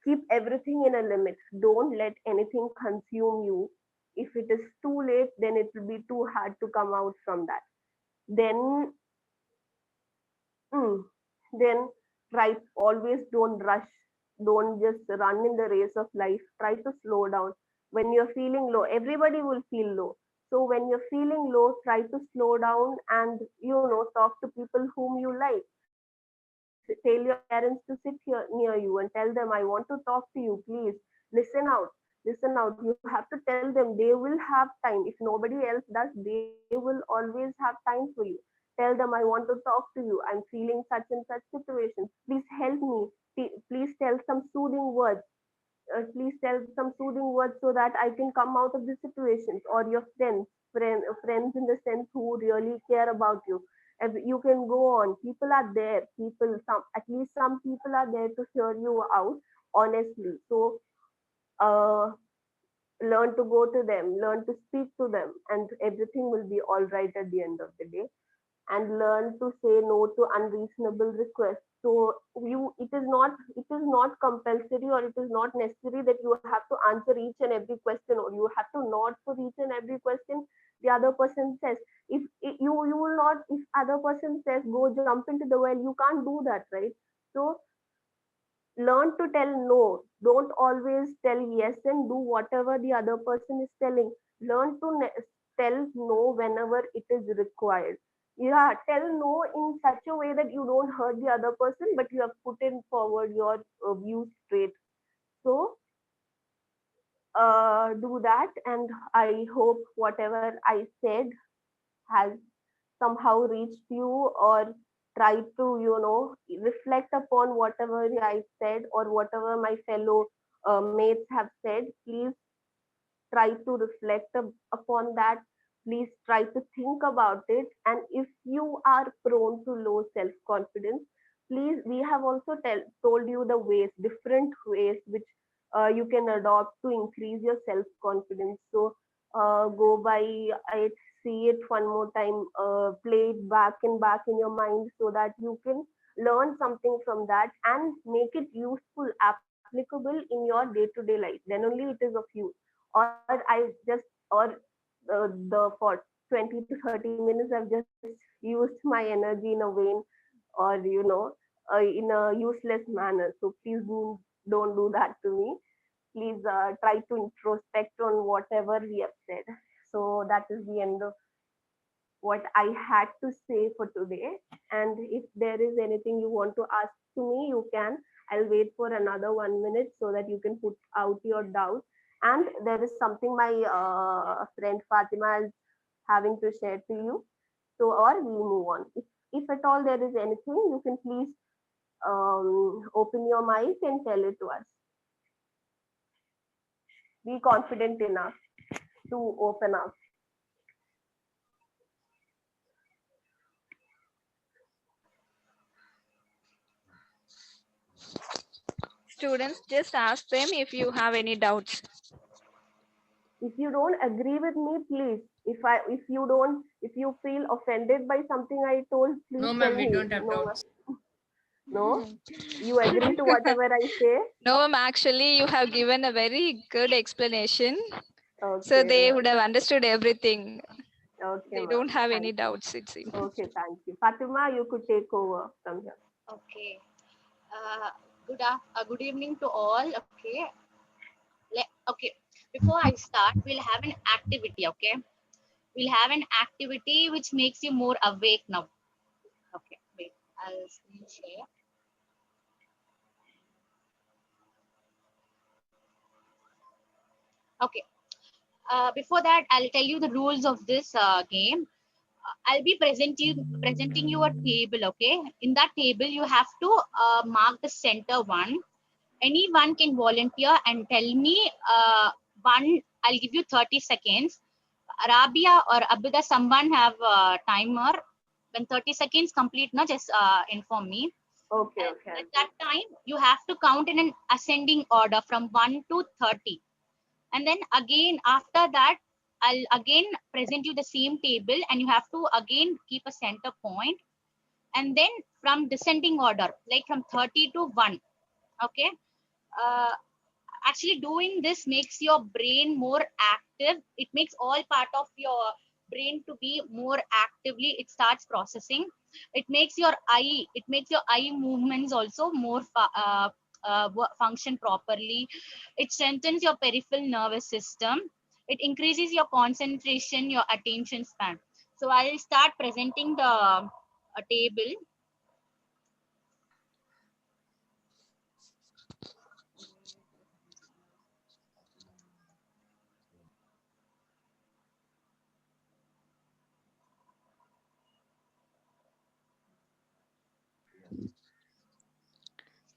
C: keep everything in a limit. Don't let anything consume you. If it is too late, then it will be too hard to come out from that. Then, mm, then try, always don't rush. Don't just run in the race of life. Try to slow down. When you're feeling low, everybody will feel low. So when you're feeling low, try to slow down and talk to people whom you like. Tell your parents to sit here near you and tell them, I want to talk to you, please listen out. Listen out. You have to tell them. They will have time. If nobody else does, they will always have time for you. Tell them, I want to talk to you, I'm feeling such and such situation, please help me. Please tell some soothing words. Please tell some soothing words so that I can come out of the situations. Or your friends in the sense who really care about you. You can go on. People are there. At least some people are there to hear you out honestly. So uh, learn to go to them, learn to speak to them, and everything will be all right at the end of the day. And learn to say no to unreasonable requests. So it is not compulsory, or it is not necessary that you have to answer each and every question, or you have to nod for each and every question the other person says. If you will not, if other person says go jump into the well, you can't do that, right? So learn to tell no. Don't always tell yes and do whatever the other person is telling. Learn to tell no whenever it is required. Yeah, tell no in such a way that you don't hurt the other person, but you have put in forward your views straight. So do that, and I hope whatever I said has somehow reached you, or try to, reflect upon whatever I said or whatever my fellow mates have said, please try to reflect upon that. Please try to think about it. And if you are prone to low self confidence, please, we have also told you the ways, different ways which you can adopt to increase your self confidence. So go by it, see it one more time, play it back and back in your mind so that you can learn something from that and make it useful, applicable in your day to day life. Then only it is of use. Or I just, or the for 20 to 30 minutes I've just used my energy in a vain, or in a useless manner. So please don't do that to me. Please try to introspect on whatever we have said. So that is the end of what I had to say for today. And if there is anything you want to ask to me, you can. I'll wait for another 1 minute so that you can put out your doubts. And there is something my friend Fatima is having to share to you. So, or we'll move on. If at all there is anything, you can please open your mic and tell it to us. Be confident enough to open up.
F: Students, just ask them if you have any doubts.
C: If you don't agree with me, please, if you feel offended by something I told, please
A: No,
C: tell
A: ma'am, we
C: me.
A: don't have
C: No,
A: doubts.
C: no, you agree to whatever I say.
F: No, ma'am, actually, you have given a very good explanation. So
C: Okay,
F: they
C: ma'am.
F: would have understood everything.
C: Okay,
F: They
C: ma'am.
F: don't have any
C: Thank
F: doubts, it seems.
C: Okay, thank you. Fatima, you could take over from here.
B: Okay. Good evening to all. Okay. Okay. Before I start, we'll have an activity. Okay. We'll have an activity which makes you more awake now. Okay. Wait. I'll screen share. Okay. Before that, I'll tell you the rules of this game. I'll be presenting you a table. Okay. In that table, you have to mark the center one. Anyone can volunteer and tell me one. I'll give you 30 seconds. Rabia or Abida, someone have a timer. When 30 seconds complete, no, just inform me.
C: Okay,
B: And
C: okay.
B: at that time, you have to count in an ascending order from 1 to 30. And then again, after that, I'll again present you the same table and you have to again keep a center point. And then from descending order, like from 30 to 1. Okay. Uh, Actually doing this makes your brain more active. It makes all part of your brain to be more actively, it starts processing. It makes your eye movements also more function properly. It strengthens your peripheral nervous system. It increases your concentration, your attention span. So I'll start presenting the table.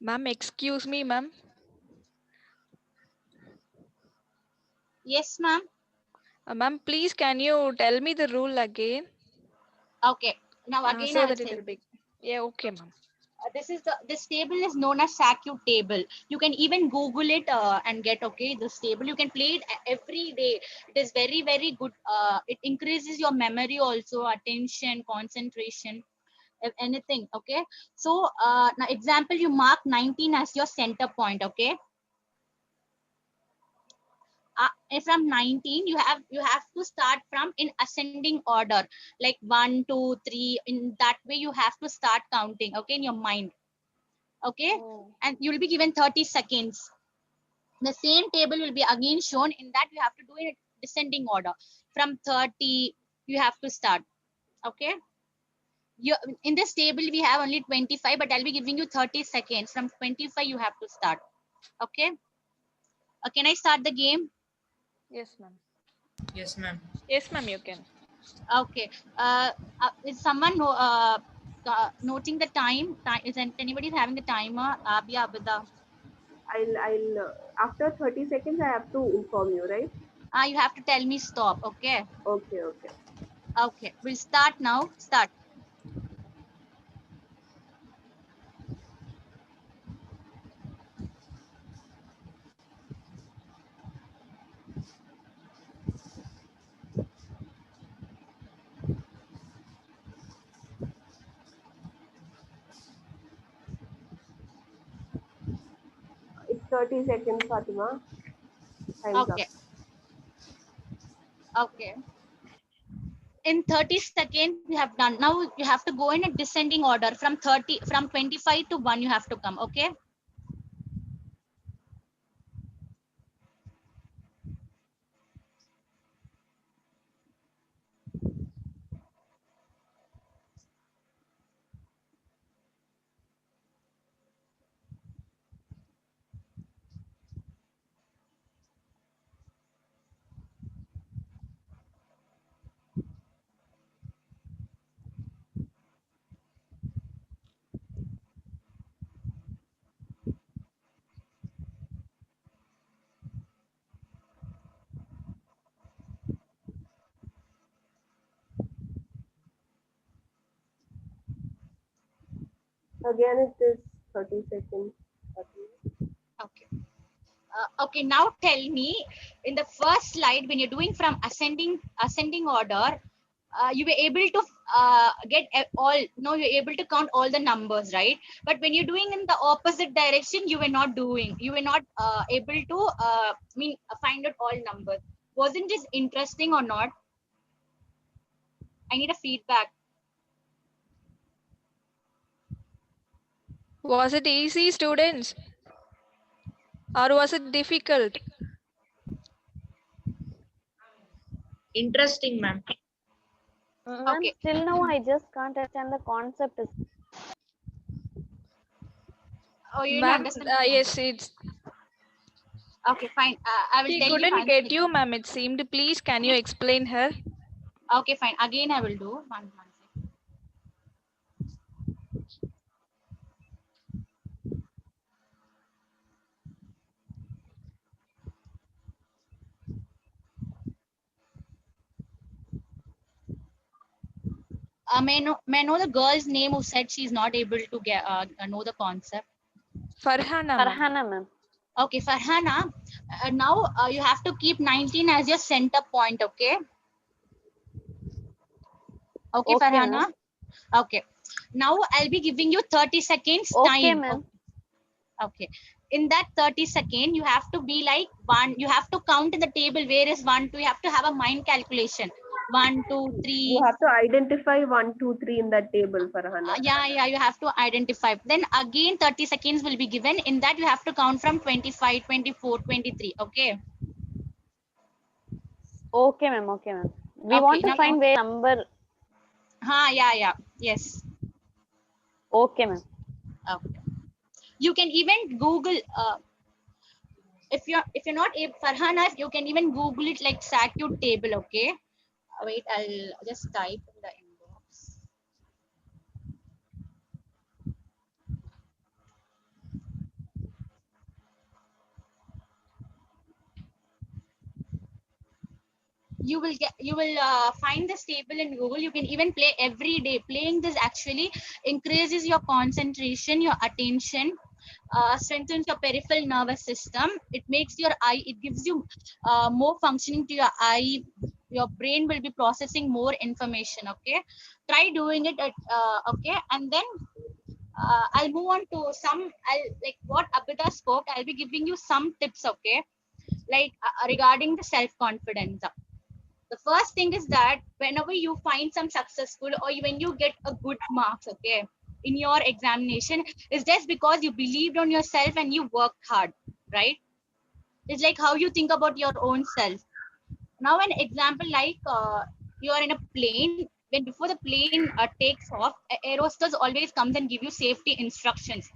F: Ma'am, excuse me, ma'am.
B: Yes, ma'am.
F: Ma'am, please can you tell me the rule again?
B: Okay, now again
F: So
B: I'll
F: that it
B: say
F: will be. Yeah, okay, ma'am.
B: this table is known as SACU table. You can even Google it and get this table. You can play it every day. It is very good. It increases your memory also, attention, concentration, if anything. Okay. So now example, you mark 19 as your center point. Okay. From 19 you have to start from in ascending order, like 1 2 3. In that way you have to start counting, okay, in your mind. Okay.
F: Oh.
B: And you will be given 30 seconds. The same table will be again shown. In that you have to do it descending order. From 30 you have to start. Okay. In this table we have only 25, but I'll be giving you 30 seconds. From 25 you have to start. Okay. Can I start the game?
F: Yes, ma'am.
A: Yes, ma'am.
F: Yes, ma'am, you can.
B: Okay. Is someone noting the time? Is anybody having the timer? Abia, Abida.
C: I'll after 30 seconds I have to inform you, right?
B: You have to tell me stop. Okay.
C: Okay, okay.
B: Okay. We'll start now. Start.
C: It's 30 seconds, Fatima. Time's up.
B: Okay. Okay. In 30 seconds we have done. Now you have to go in a descending order from 25 to 1 you have to come. Okay.
C: Again, it is 30 seconds, Fatima.
B: Okay. Okay, now tell me, in the first slide when you're doing from ascending order, you were able to get all, no, you're able to count all the numbers, right? But when you're doing in the opposite direction, you were not able to find out all numbers. Wasn't this interesting or not? I need a feedback.
F: Was it easy, students? Or was it difficult?
A: Interesting, ma'am.
E: Ma'am,
B: Okay.
E: still now I just can't understand the concept.
B: Oh, you didn't
F: Ma'am,
B: understand the
F: yes,
B: concept.
F: it's.
B: Okay, fine. I will
F: She
B: tell you.
F: couldn't
B: Fine.
F: get you, ma'am. It seemed. Please, can you explain her?
B: Okay, fine. Again, I will do. One second. May I know the girl's name who said she's not able to get know the concept?
F: Farhana, ma'am.
E: Farhana, ma'am.
B: Okay, Farhana. Now you have to keep 19 as your center point. Okay. Okay,
E: Okay,
B: Farhana.
E: ma'am.
B: Okay. Now I'll be giving you 30 seconds
E: Okay,
B: time.
E: ma'am.
B: Okay. In that 30 second, you have to be like one. You have to count in the table. Where is 1, 2? You have to have a mind calculation. 1, 2,
C: You
B: 3.
C: have to identify 1, 2, 3 in that table, Farhana.
B: Yeah, you have to identify. Then again 30 seconds will be given. In that you have to count from 25, 24, 23. Okay.
E: Okay, ma'am. Okay, ma'am. We
B: Okay.
E: want to
B: Now,
E: find where number.
B: yeah. Yes.
E: Okay, ma'am.
B: Okay. You can even Google if you're not able, Farhana, if you can even Google it like circuit table. Okay. Wait, I'll just type in the inbox. You will find this table in Google. You can even play every day. Playing this actually increases your concentration, your attention, strengthens your peripheral nervous system. It makes your eye, it gives you more functioning to your eye. Your brain will be processing more information. Okay, try doing it okay. And then I'll move on to I'll like what Abida spoke. I'll be giving you some tips. Okay, like regarding the self confidence. The first thing is that whenever you find some successful or when you get a good marks, okay, in your examination, is just because you believed on yourself and you worked hard, right? It's like how you think about your own self. Now an example like you're in a plane. When before the plane takes off, air hostess always comes and give you safety instructions,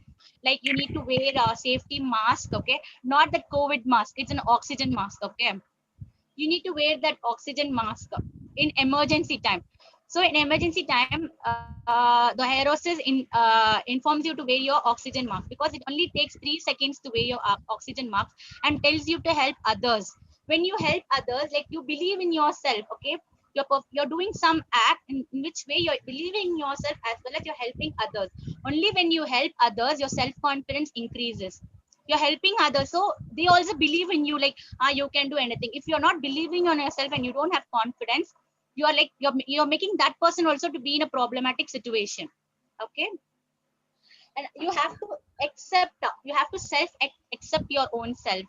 B: like you need to wear a safety mask, okay, not the COVID mask, it's an oxygen mask, okay. You need to wear that oxygen mask in emergency time. So in emergency time, the air hostess informs you to wear your oxygen mask, because it only takes 3 seconds to wear your oxygen mask, and tells you to help others. When you help others, like you believe in yourself, okay, you're doing some act in which way you're believing in yourself as well as you're helping others. Only when you help others, your self-confidence increases. You're helping others, so they also believe in you, like, you can do anything. If you're not believing on yourself and you don't have confidence, you are like, you're making that person also to be in a problematic situation. Okay. And you have to accept, you have to self accept your own self.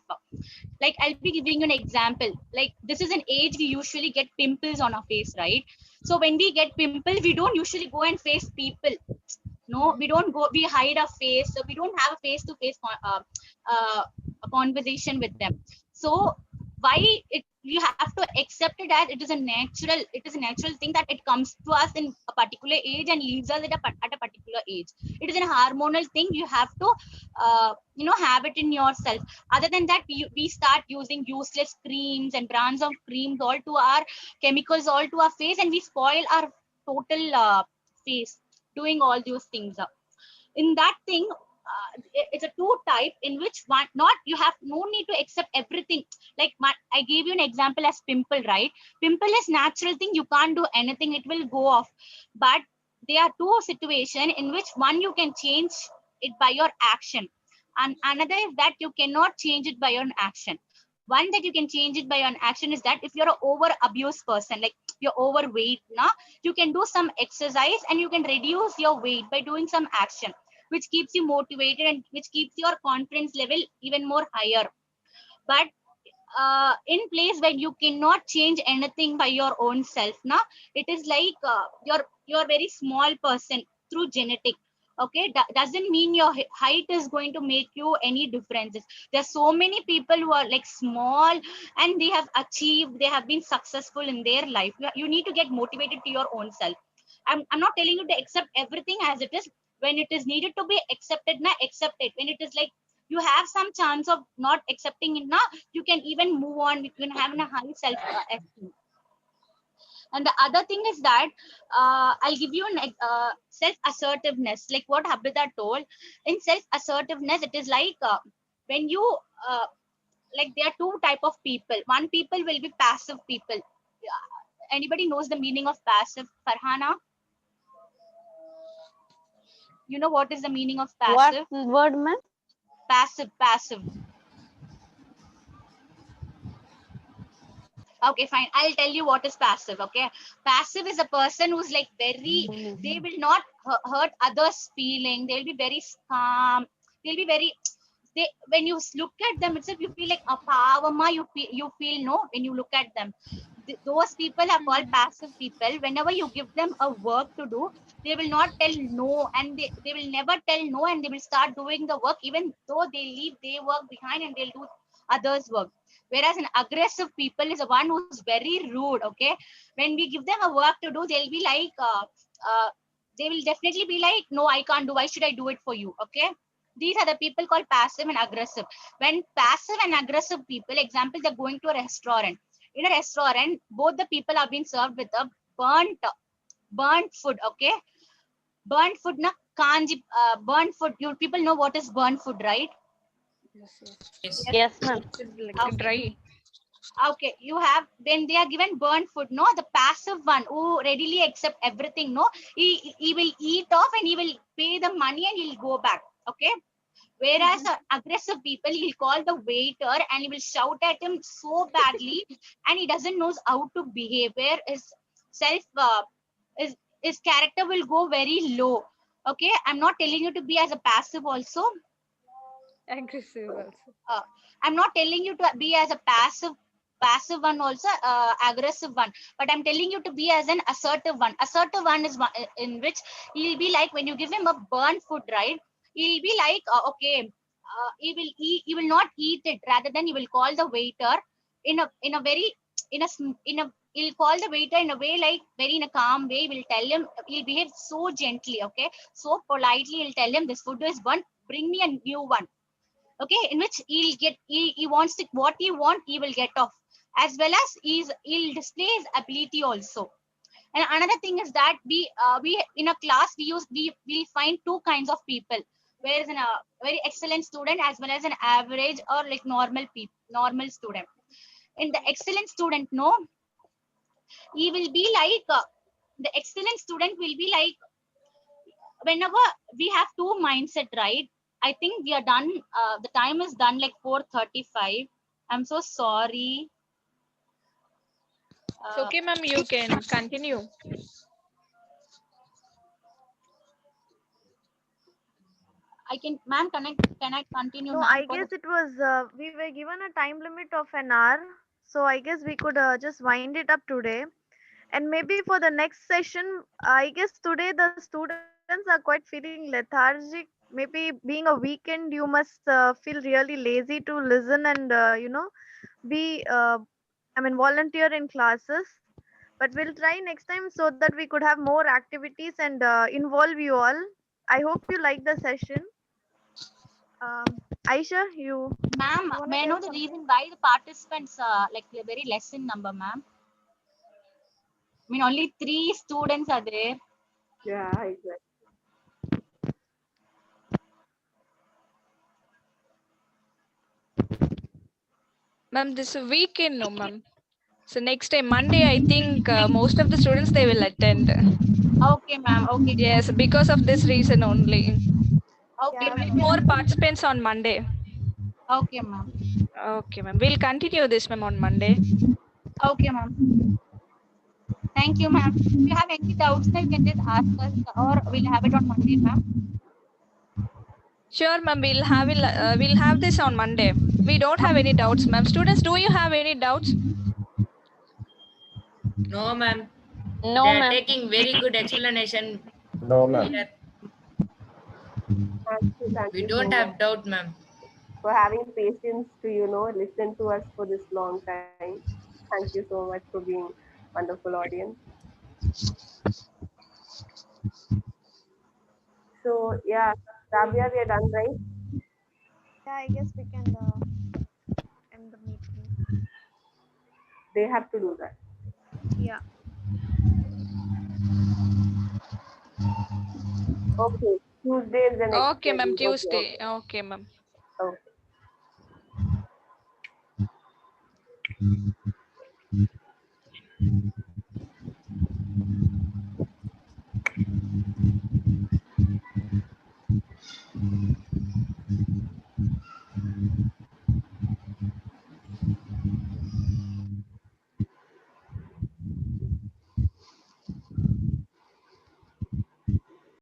B: Like, I'll be giving you an example. Like, this is an age we usually get pimples on our face, right? So when we get pimples, we don't usually go and face people. No, we don't go, we hide our face, so we don't have a face to face a conversation with them. So why it, you have to accept it as it is a natural thing that it comes to us in a particular age and leaves us at a particular age. It is a hormonal thing. You have to have it in yourself. Other than that, we start using useless creams and brands of creams all to our chemicals all to our face, and we spoil our total face doing all those things. In that thing, it's a two type, in which one, not, you have no need to accept everything. Like I gave you an example as pimple, right? Pimple is natural thing, you can't do anything, it will go off. But there are two situations in which one you can change it by your action, and another is that you cannot change it by your action. One that you can change it by your action is that if you're an over abuse person, like you're overweight now, you can do some exercise and you can reduce your weight by doing some action, which keeps you motivated and which keeps your confidence level even more higher. But in place where you cannot change anything by your own self, now it is like you're very small person through genetic. Okay, doesn't mean your height is going to make you any differences. There's so many people who are like small and they have achieved, they have been successful in their life. You need to get motivated to your own self. I'm not telling you to accept everything as it is. When it is needed to be accepted, now accept it. When it is like you have some chance of not accepting it now, you can even move on. You can have a high self esteem. And the other thing is that I'll give you an self assertiveness, like what Habita told. In self assertiveness, it is like when you like, there are two type of people. One people will be passive people. Anybody knows the meaning of passive? Farhana, you know what is the meaning of passive?
E: What word, ma'am?
B: Passive. Okay, fine. I'll tell you what is passive. Okay, passive is a person who's like very, they will not hurt others' feeling. They'll be very calm. They'll be very. They, when you look at them itself, you feel like a power. You feel no when you look at them. Those people are called passive people. Whenever you give them a work to do, they will not tell no, and they will never tell no, and they will start doing the work even though they leave their work behind and they'll do others' work. Whereas an aggressive people is the one who's very rude. Okay, when we give them a work to do, they'll be like, they will definitely be like, no, I can't do. Why should I do it for you? Okay, these are the people called passive and aggressive. When passive and aggressive people, example, they're going to a restaurant. In a restaurant, both the people are being served with a burnt food. Okay, burnt food, na kanji, burnt food. You people know what is burnt food, right?
A: Yes.
E: Yes, ma'am.
F: Like dry.
B: Okay, you have, when they are given burnt food, no, the passive one who readily accept everything, no, he will eat off and he will pay the money and he'll go back. Okay, whereas aggressive people, he'll call the waiter and he will shout at him so badly and he doesn't knows how to behave, where his self his character will go very low. Okay, I'm not telling you to be as a passive also.
F: Aggressive also.
B: I'm not telling you to be as a passive one also, aggressive one, but I'm telling you to be as an assertive one. Assertive one is one in which he'll be like, when you give him a burnt food, right, he'll be like, okay, he will not eat it, rather than he will call the waiter in a very in a he'll call the waiter in a way, like very in a calm way. Will tell him, he'll behave so gently, okay, so politely. He'll tell him, this food is burnt, bring me a new one. Okay, in which he wants to, what he want, he will get off. as well as he'll display his ability also. And another thing is that we in a class we find two kinds of people. Where is a very excellent student as well as an average or like normal student. In the excellent student, no, he will be like the excellent student will be like whenever we have two mindset, right? I think we are done. The time is done like 4:35. I'm so sorry.
F: It's okay, ma'am. You can continue.
B: Ma'am, can I continue,
D: No,
B: ma'am?
D: I guess it was, we were given a time limit of an hour. So I guess we could just wind it up today. And maybe for the next session, I guess today the students are quite feeling lethargic. Maybe being a weekend, you must feel really lazy to listen and, be, volunteer in classes. But we'll try next time so that we could have more activities and involve you all. I hope you like the session. Aisha,
B: Ma'am,
D: you want to
B: may I
D: tell
B: know the
D: something?
B: reason why the participants like they're very less in number, ma'am? I mean, only 3 students are there.
C: Yeah, exactly.
F: Ma'am, this weekend, no, ma'am. So next time, Monday, I think most of the students they will attend.
B: Okay, ma'am. Okay,
F: Yes, because of this reason only.
B: okay,
F: We'll
D: Yeah,
F: get
B: ma'am.
F: more participants on Monday.
B: Okay, ma'am.
F: Okay, ma'am. We'll continue this, ma'am, on Monday.
B: Okay, ma'am. Thank you, ma'am. If you have any doubts, then you can just ask us, or we'll have it on Monday, ma'am.
F: Sure, ma'am. We'll have this on Monday. We don't have any doubts, ma'am. Students, do you have any doubts?
A: No, ma'am. They
E: No,
A: are
E: ma'am.
A: taking very good explanation.
H: No,
A: We
H: ma'am.
A: are
C: Thank
A: we
C: you so
A: don't
C: much
A: have doubt, ma'am.
C: for having patience to, listen to us for this long time. Thank you so much for being wonderful audience. So yeah, Rabia, we are done, right?
D: yeah, I guess we can end the meeting.
C: They have to do that.
D: Yeah.
C: Okay. Tuesday is the next
F: Okay, ma'am.
C: schedule. Okay,
F: Tuesday.
C: okay.
F: Okay, ma'am.
C: Okay.